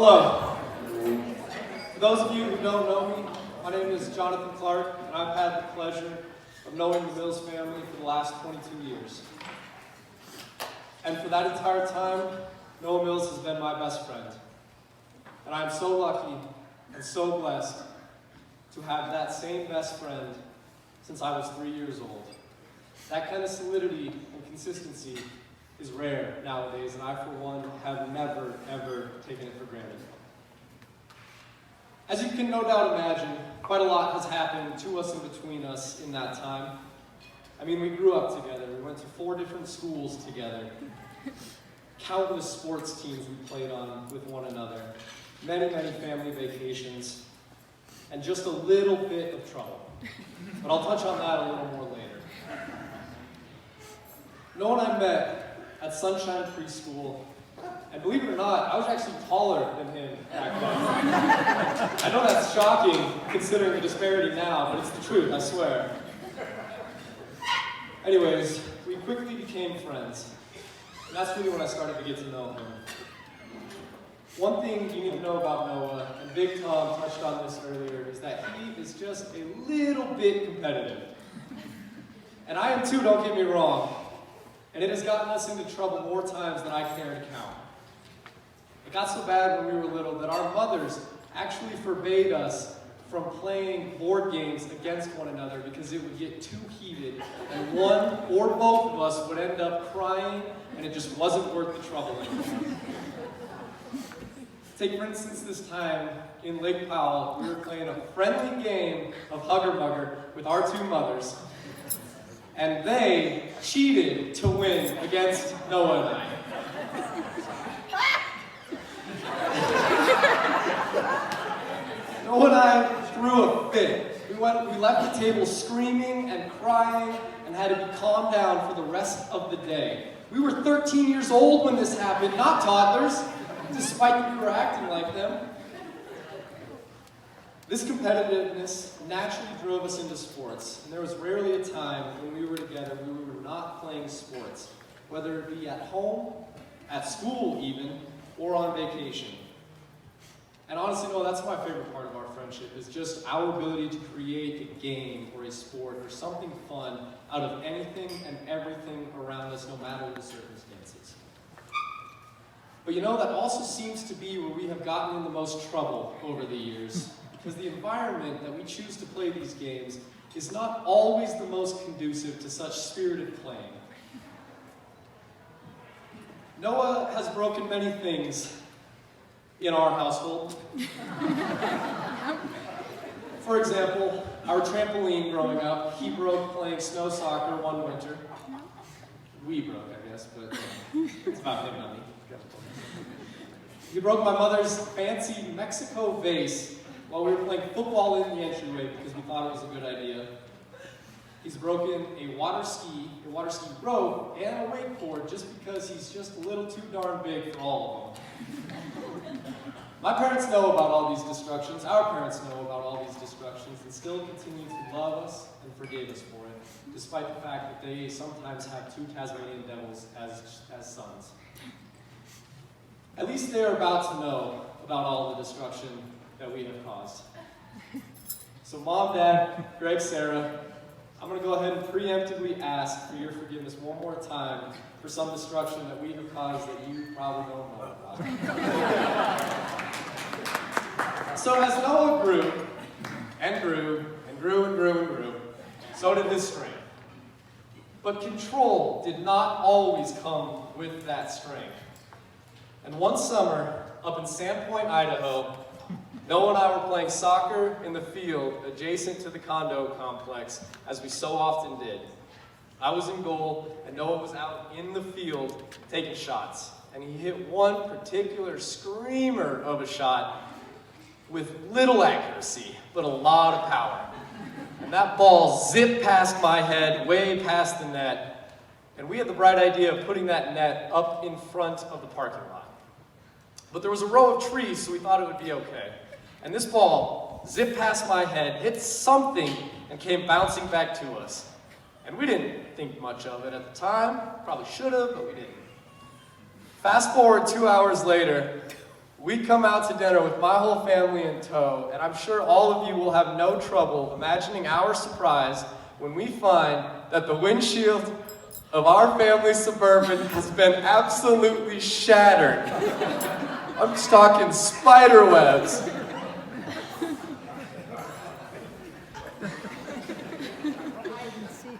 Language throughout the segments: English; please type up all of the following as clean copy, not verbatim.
Hello. For those of you who don't know me, my name is Jonathan Clark, and I've had the pleasure of knowing the Mills family for the last 22 years. And for that entire time, Noah Mills has been my best friend. And I'm so lucky and so blessed to have that same best friend since I was 3 years old. That kind of solidity and consistency is rare nowadays, and I, for one, have never, ever taken it for granted. As you can no doubt imagine, quite a lot has happened to us and between us in that time. I mean, we grew up together. We went to 4 different schools together. Countless sports teams we played on with one another. Many, many family vacations. And just a little bit of trouble. But I'll touch on that a little more later. Noah and I met at Sunshine Preschool, and believe it or not, I was actually taller than him back then. I know that's shocking considering the disparity now, but it's the truth, I swear. Anyways, we quickly became friends, and that's really when I started to get to know him. One thing you need to know about Noah, and Big Tom touched on this earlier, is that he is just a little bit competitive. And I am too, don't get me wrong. And it has gotten us into trouble more times than I care to count. It got so bad when we were little that our mothers actually forbade us from playing board games against one another because it would get too heated and one or both of us would end up crying and it just wasn't worth the trouble anymore. Take for instance this time in Lake Powell, we were playing a friendly game of Hugger Mugger with our 2 mothers. And they cheated to win against Noah and I. Noah and I threw a fit. We left the table screaming and crying and had to be calmed down for the rest of the day. We were 13 years old when this happened, not toddlers, despite that we were acting like them. This competitiveness naturally drove us into sports, and there was rarely a time when we were together when we were not playing sports, whether it be at home, at school even, or on vacation. And honestly, no, that's my favorite part of our friendship, is just our ability to create a game or a sport or something fun out of anything and everything around us, no matter the circumstances. But you know, that also seems to be where we have gotten in the most trouble over the years. Because the environment that we choose to play these games is not always the most conducive to such spirited playing. Noah has broken many things in our household. For example, our trampoline growing up, he broke playing snow soccer one winter. We broke, I guess, but it's about him, not me. He broke my mother's fancy Mexico vase while we were playing football in the entryway because we thought it was a good idea. He's broken a water ski rope, and a wakeboard just because he's just a little too darn big for all of them. My parents know about all these destructions, our parents know about all these destructions, and still continue to love us and forgave us for it, despite the fact that they sometimes have 2 Tasmanian devils as sons. At least they're about to know about all the destruction that we have caused. So Mom, Dad, Greg, Sarah, I'm going to go ahead and preemptively ask for your forgiveness one more time for some destruction that we have caused that you probably don't know about. So as Noah grew, and grew, and grew, and grew, and grew, so did his strength. But control did not always come with that strength. And one summer, up in Sandpoint, Idaho, Noah and I were playing soccer in the field adjacent to the condo complex, as we so often did. I was in goal, and Noah was out in the field taking shots. And he hit one particular screamer of a shot with little accuracy, but a lot of power. And that ball zipped past my head, way past the net. And we had the bright idea of putting that net up in front of the parking lot. But there was a row of trees, so we thought it would be okay. And this ball zipped past my head, hit something, and came bouncing back to us. And we didn't think much of it at the time. Probably should have, but we didn't. Fast forward 2 hours later, We come out to dinner with my whole family in tow, and I'm sure all of you will have no trouble imagining our surprise when we find that the windshield of our family Suburban has been absolutely shattered. I'm just talking spider webs.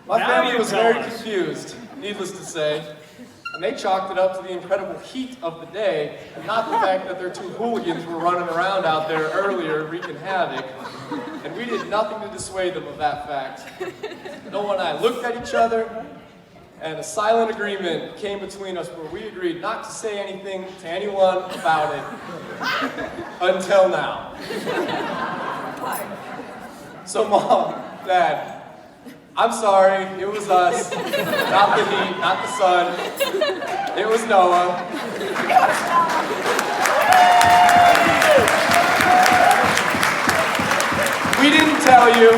My family was very confused, needless to say, and they chalked it up to the incredible heat of the day, and not the fact that their two hooligans were running around out there earlier wreaking havoc. And we did nothing to dissuade them of that fact. Noah and I looked at each other, and a silent agreement came between us where we agreed not to say anything to anyone about it until now. So Mom, Dad, I'm sorry, it was us, not the heat, not the sun, it was Noah. We didn't tell you,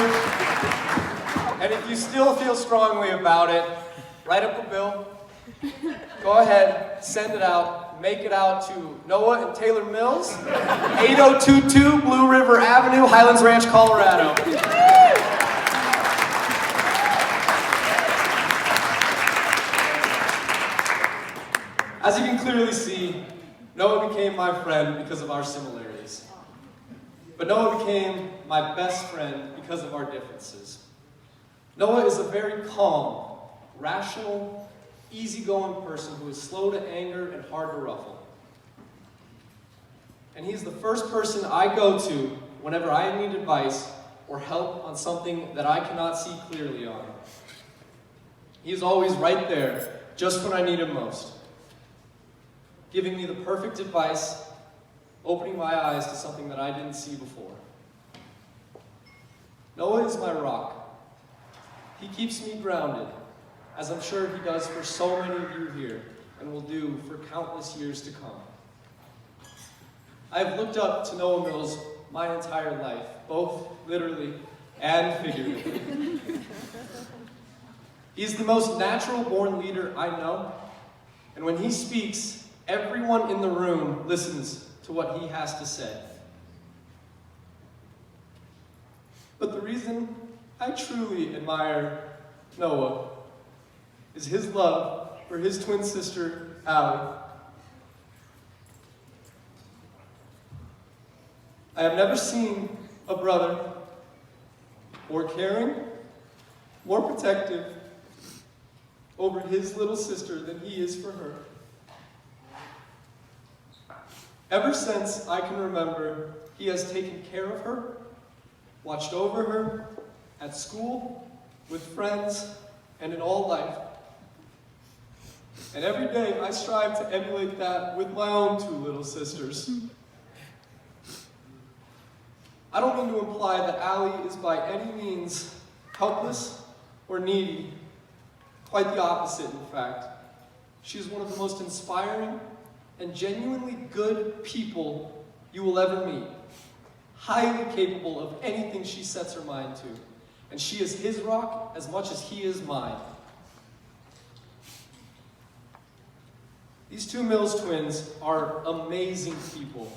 and if you still feel strongly about it, write up a bill, go ahead, send it out, make it out to Noah and Taylor Mills, 8022 Blue River Avenue, Highlands Ranch, Colorado. As you can clearly see, Noah became my friend because of our similarities. But Noah became my best friend because of our differences. Noah is a very calm, rational, easygoing person who is slow to anger and hard to ruffle. And he's the first person I go to whenever I need advice or help on something that I cannot see clearly on. He's always right there, just when I need him most, giving me the perfect advice, opening my eyes to something that I didn't see before. Noah is my rock. He keeps me grounded, as I'm sure he does for so many of you here, and will do for countless years to come. I've looked up to Noah Mills my entire life, both literally and figuratively. He's the most natural-born leader I know, and when he speaks, everyone in the room listens to what he has to say. But the reason I truly admire Noah is his love for his twin sister, Allie. I have never seen a brother more caring, more protective over his little sister than he is for her. Ever since I can remember, he has taken care of her, watched over her, at school, with friends, and in all life. And every day I strive to emulate that with my own two little sisters. I don't mean to imply that Allie is by any means helpless or needy. Quite the opposite, in fact. She is one of the most inspiring and genuinely good people you will ever meet. Highly capable of anything she sets her mind to. And she is his rock as much as he is mine. These two Mills twins are amazing people.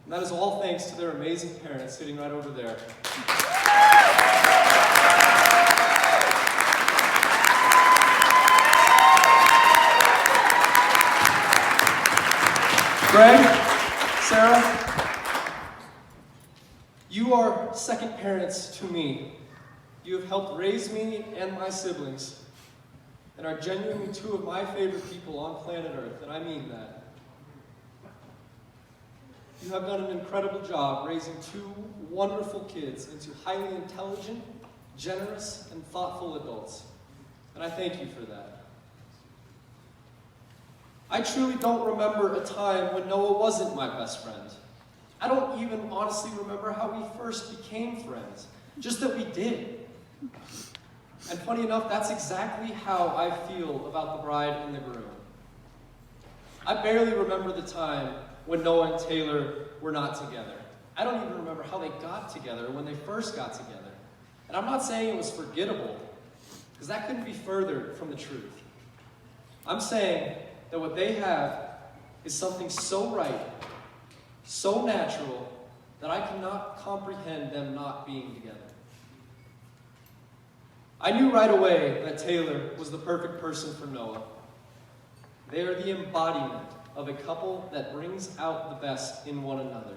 And that is all thanks to their amazing parents sitting right over there. Greg, Sarah, you are second parents to me. You have helped raise me and my siblings, and are genuinely two of my favorite people on planet Earth, and I mean that. You have done an incredible job raising two wonderful kids into highly intelligent, generous, and thoughtful adults, and I thank you for that. I truly don't remember a time when Noah wasn't my best friend. I don't even honestly remember how we first became friends, just that we did. And funny enough, that's exactly how I feel about the bride and the groom. I barely remember the time when Noah and Taylor were not together. I don't even remember how they got together or when they first got together. And I'm not saying it was forgettable, because that couldn't be further from the truth. I'm saying that what they have is something so right so natural that I cannot comprehend them not being together. I knew right away that Taylor was the perfect person for Noah. They are the embodiment of a couple that brings out the best in one another.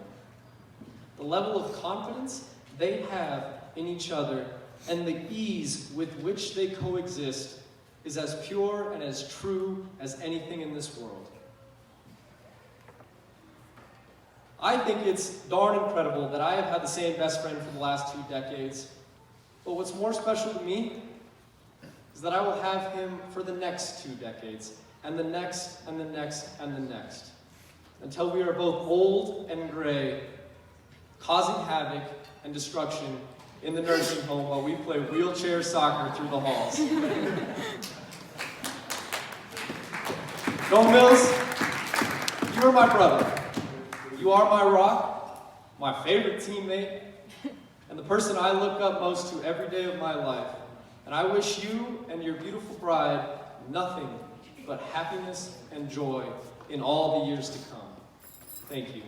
The level of confidence they have in each other and the ease with which they coexist is as pure and as true as anything in this world. I think it's darn incredible that I have had the same best friend for the last 2 decades. But what's more special to me is that I will have him for the next 2 decades, and the next, and the next, and the next, until we are both old and gray, causing havoc and destruction in the nursing home while we play wheelchair soccer through the halls. Go Mills, you are my brother. You are my rock, my favorite teammate, and the person I look up most to every day of my life. And I wish you and your beautiful bride nothing but happiness and joy in all the years to come. Thank you.